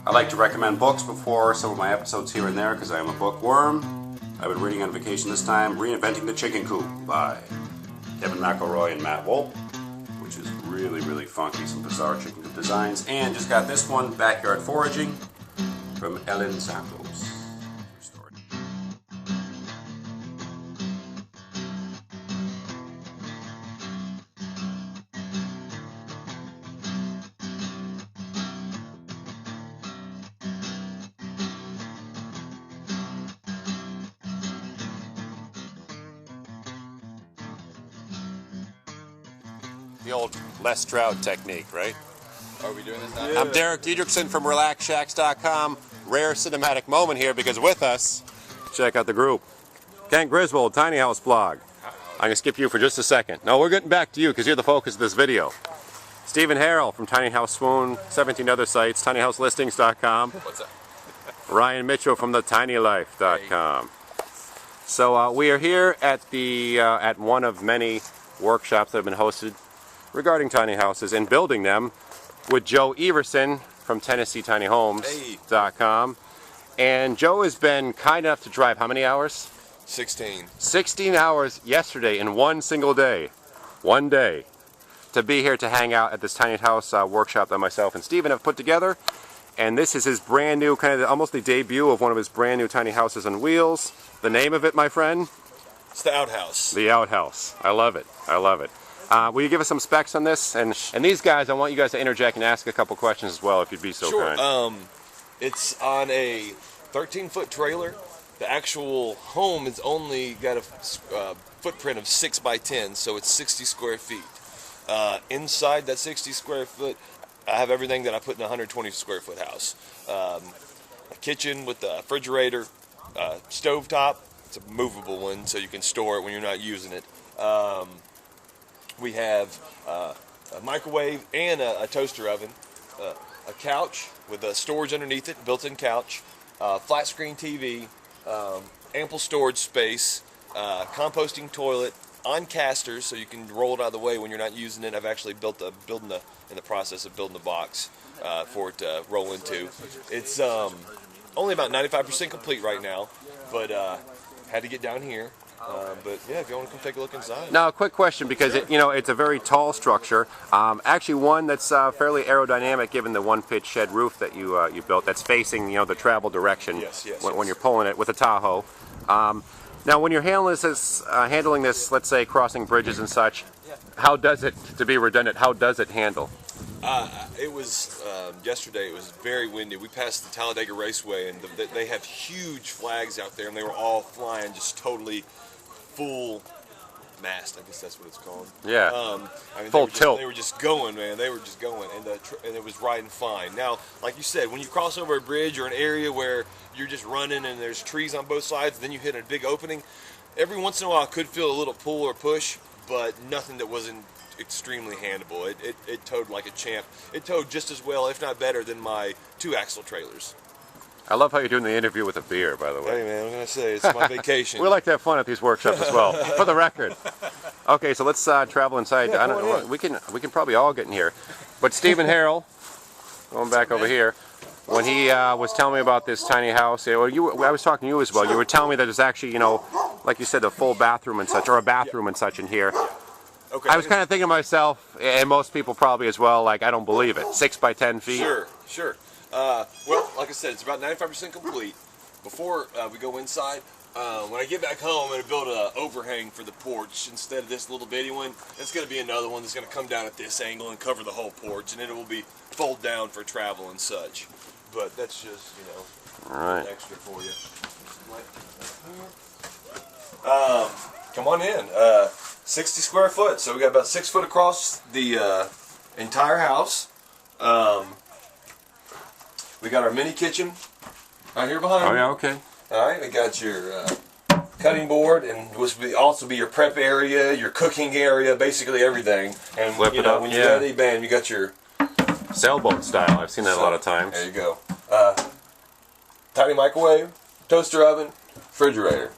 I like to recommend books before some of my episodes here and there because I am a bookworm. I've been reading on vacation this time, Reinventing the Chicken Coop by Kevin McElroy and Matt Wolpe, which is really, really funky, some bizarre chicken coop designs. And just got this one, Backyard Foraging, from Ellen Santos. The old Les Stroud technique, right? Are we doing this now? Yeah. I'm Derek Diedrichson from RelaxShacks.com. Rare cinematic moment here because with us, check out the group. Kent Griswold, Tiny House Blog. I'm going to skip you for just a second. No, we're getting back to you because you're the focus of this video. Stephen Harrell from Tiny House Swoon, 17 other sites, tinyhouselistings.com. What's up? Ryan Mitchell from thetinylife.com. So we are here at the at one of many workshops that have been hosted regarding tiny houses and building them with Joe Everson from TennesseeTinyHomes.com. And Joe has been kind enough to drive how many hours? 16. 16 hours yesterday in one single day. One day. To be here to hang out at this tiny house workshop that myself and Stephen have put together. And this is his brand new, kind of almost the debut of one of his brand new tiny houses on wheels. The name of it, my friend? It's the outhouse. The outhouse. I love it. I love it. Will you give us some specs on this? And these guys, I want you guys to interject and ask a couple questions as well, if you'd be so kind. Sure. It's on a 13-foot trailer. The actual home has only got a footprint of 6 by 10, so it's 60 square feet. Inside that 60 square foot, I have everything that I put in a 120 square foot house. A kitchen with a refrigerator, stovetop. It's a movable one, so you can store it when you're not using it. We have a microwave and a toaster oven, a couch with a storage underneath it, built-in couch, flat screen TV, ample storage space, composting toilet on casters, so you can roll it out of the way when you're not using it. I've actually in the process of building the box for it to roll into. It's only about 95% complete right now, but had to get down here. But yeah, if you want to come take a look inside. Now, a quick question, because sure. it's a very tall structure. Actually, one that's fairly aerodynamic, given the one-pitch shed roof that you built. That's facing the travel direction. Yes. When you're pulling it with a Tahoe. Now, when you're handling this, let's say crossing bridges and such, how does it, to be redundant, how does it handle? It was yesterday. It was very windy. We passed the Talladega Raceway, and they have huge flags out there, and they were all flying just totally full mast. I guess that's what it's called. Yeah. Full tilt. They were just going, man. They were just going, and it was riding fine. Now, like you said, when you cross over a bridge or an area where you're just running and there's trees on both sides, then you hit a big opening. Every once in a while, I could feel a little pull or push, but nothing that wasn't extremely handleable. It towed like a champ. It towed just as well, if not better, than my 2-axle trailers. I love how you're doing the interview with a beer, by the way. Hey man, I'm gonna say it's my vacation. We like to have fun at these workshops as well, for the record. Okay, so let's travel inside. Yeah, I don't know. We can probably all get in here. But Stephen Harrell, going back over here, when he was telling me about this tiny house, I was talking to you as well. You were telling me that there's actually, like you said, a full bathroom and such, or a bathroom and such in here. Okay. I was kind of thinking to myself, and most people probably as well, like, I don't believe it. 6 by 10 feet. Sure. Well, like I said, it's about 95% complete. Before we go inside, when I get back home, I'm going to build an overhang for the porch instead of this little bitty one. It's going to be another one that's going to come down at this angle and cover the whole porch, and it will be fold down for travel and such. But that's just, all right, extra for you. Come on in. 60 square foot, so we got about 6 foot across the entire house. We got our mini kitchen right here behind. Oh yeah, okay. All right, we got your cutting board, and this will also be your prep area, your cooking area, basically everything. And Flip it up, when you're ready, bam, you got your sailboat style. I've seen that a lot of times. There you go. Tiny microwave, toaster oven, refrigerator,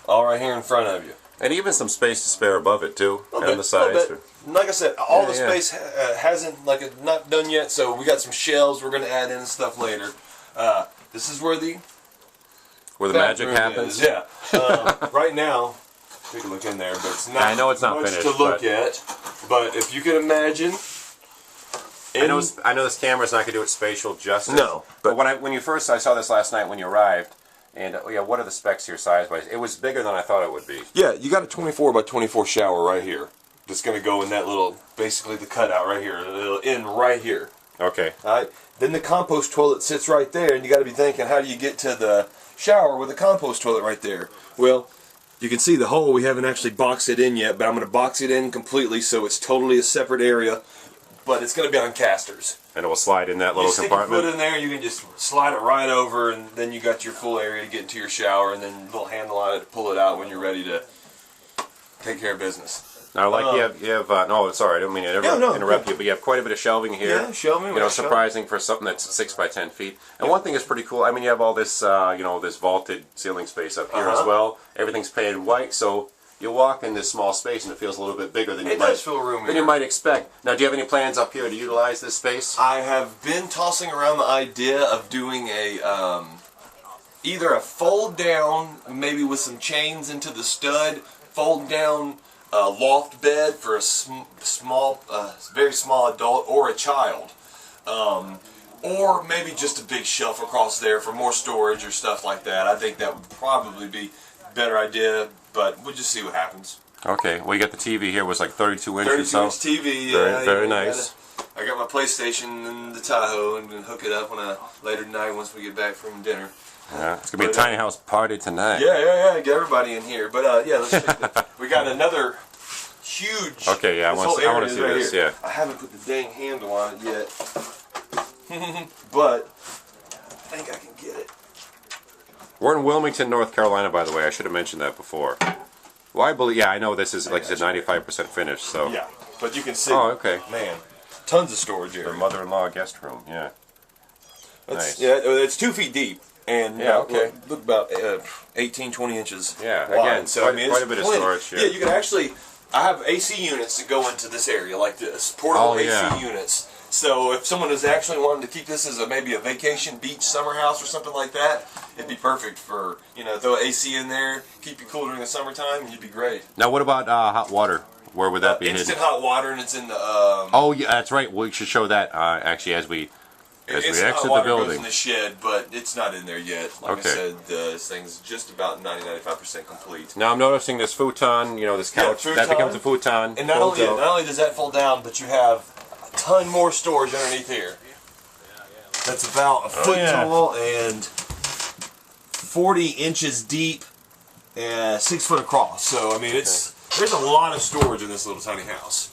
all right here in front of you. And even some space to spare above it too, Okay, on the sides. like I said, all the space hasn't not done yet. So we got some shelves we're gonna add in and stuff later. This is where the magic happens. Is. Yeah. Right now, take a look in there, but it's not. I know it's not much finished to look at. But if you can imagine. I know this camera's not going to do it spatial justice. No, but I saw this last night when you arrived, and yeah, what are the specs here size-wise? It was bigger than I thought it would be. Yeah, you got a 24 by 24 shower right here. That's going to go in that little, basically the cutout right here. It'll end right here. Okay. All right. Then the compost toilet sits right there, and you got to be thinking, how do you get to the shower with the compost toilet right there? Well, you can see the hole. We haven't actually boxed it in yet, but I'm going to box it in completely so it's totally a separate area. But it's going to be on casters. And it will slide in that little compartment? You stick your foot in there, you can just slide it right over, and then you got your full area to get into your shower, and then a little handle on it to pull it out when you're ready to take care of business. Now, like you have no, sorry, I don't mean to interrupt you, but you have quite a bit of shelving here. Yeah, shelving. You know, surprising for something that's 6 by 10 feet. And one thing is pretty cool. I mean, you have all this, this vaulted ceiling space up here as well. Everything's painted white, so you walk in this small space and it feels a little bit bigger than you might expect. Now, do you have any plans up here to utilize this space? I have been tossing around the idea of doing a either a fold down, maybe with some chains into the stud, fold down loft bed for a very small adult or a child, or maybe just a big shelf across there for more storage or stuff like that. I think that would probably be a better idea. But we'll just see what happens. Okay. Well, you got the TV here. Was like 32 inches. 32-inch TV. Very nice. I got my PlayStation and the Tahoe, and hook it up later tonight once we get back from dinner. Yeah, it's gonna be a tiny house party tonight. Yeah. Get everybody in here. But yeah, let's check this. We got another huge. Okay. Yeah, I want to see this. Here. Yeah. I haven't put the dang handle on it yet, but I think I can get it. We're in Wilmington, North Carolina, by the way. I should have mentioned that before. Well, I know this is, like you said, 95% finished, so... Yeah, but you can see, man, tons of storage area. Their mother-in-law guest room, yeah. Nice. Yeah, it's 2 feet deep, and look about 18, 20 inches wide. Again, so, quite a bit of storage here. Yeah, you can actually... I have AC units that go into this area like this, portable AC units. So if someone is actually wanting to keep this as maybe a vacation beach summer house or something like that, it'd be perfect for, throw AC in there, keep you cool during the summertime, you'd be great. Now what about hot water? Where would that be hidden? Instant hot water, and it's in the... oh, yeah, that's right. We should show that, actually, as we exit the building. Goes in the shed, but it's not in there yet. Like I said, this thing's just about 90-95% complete. Now I'm noticing this futon, this couch, that becomes a futon. And not only does that fold down, but you have a ton more storage underneath here. That's about a foot tall and 40 inches deep and 6 foot across. So I mean, there's a lot of storage in this little tiny house.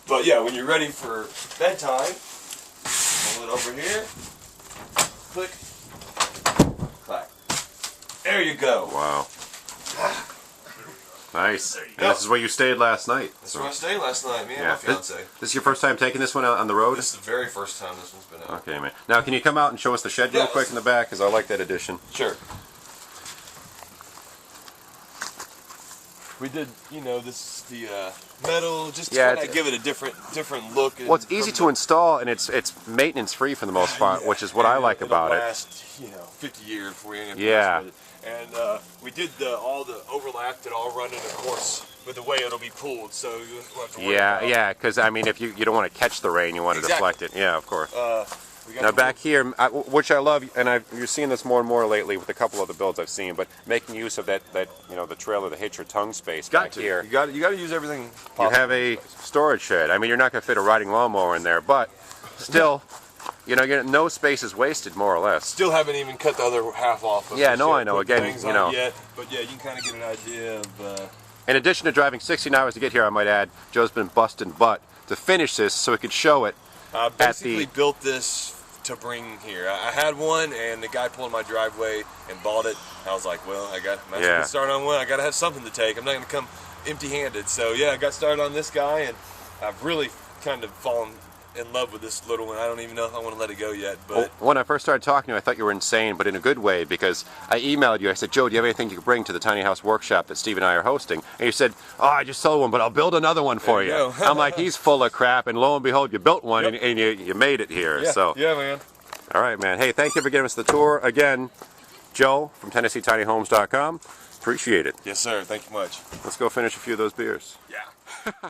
But yeah, when you're ready for bedtime, pull it over here, click, clack. There you go. Wow. Nice. And this is where you stayed last night. That's where I stayed last night, me and my fiance. This is your first time taking this one out on the road? This is the very first time this one's been out. Okay, man. Now, can you come out and show us the shed real quick in the back? Because I like that addition. Sure. We did, this the metal, just to kind of give it a different look. Well, it's easy to install, and it's maintenance free for the most part, which is what I like about it. Last 50 years before you end up messing with it. And we did all the overlap that all run in, of course, with the way it'll be pulled, so you don't have to worry about it. Yeah, because I mean, if you don't want to catch the rain, you want to deflect it. Yeah, of course. Now back here, which I love, and you're seeing this more and more lately with a couple of the builds I've seen, but making use of that the trailer, the hitch or tongue space back here. You got to use everything possible. You have a storage shed. I mean, you're not going to fit a riding lawnmower in there, but still, no space is wasted, more or less. Still haven't even cut the other half off. Yeah, no, I know. Again, yet, but yeah, you can kind of get an idea of. In addition to driving 16 hours to get here, I might add, Joe's been busting butt to finish this so we could show it. I basically built this to bring here. I had one, and the guy pulled in my driveway and bought it. I was like, well, I got to start on one. I got to have something to take. I'm not going to come empty-handed. So yeah, I got started on this guy, and I've really kind of fallen in love with this little one. I don't even know if I want to let it go yet. But When I first started talking to you, I thought you were insane, but in a good way, because I emailed you. I said, Joe, do you have anything you could bring to the tiny house workshop that Steve and I are hosting? And you said, oh, I just sold one, but I'll build another one for you. There you go. I'm like, he's full of crap, and lo and behold, you built one, Yep. and you made it here. yeah, So, yeah, man. all right, man. Hey, thank you for giving us the tour. Again, Joe from TennesseeTinyHomes.com. Appreciate it. Yes, sir. Thank you much. Let's go finish a few of those beers. Yeah.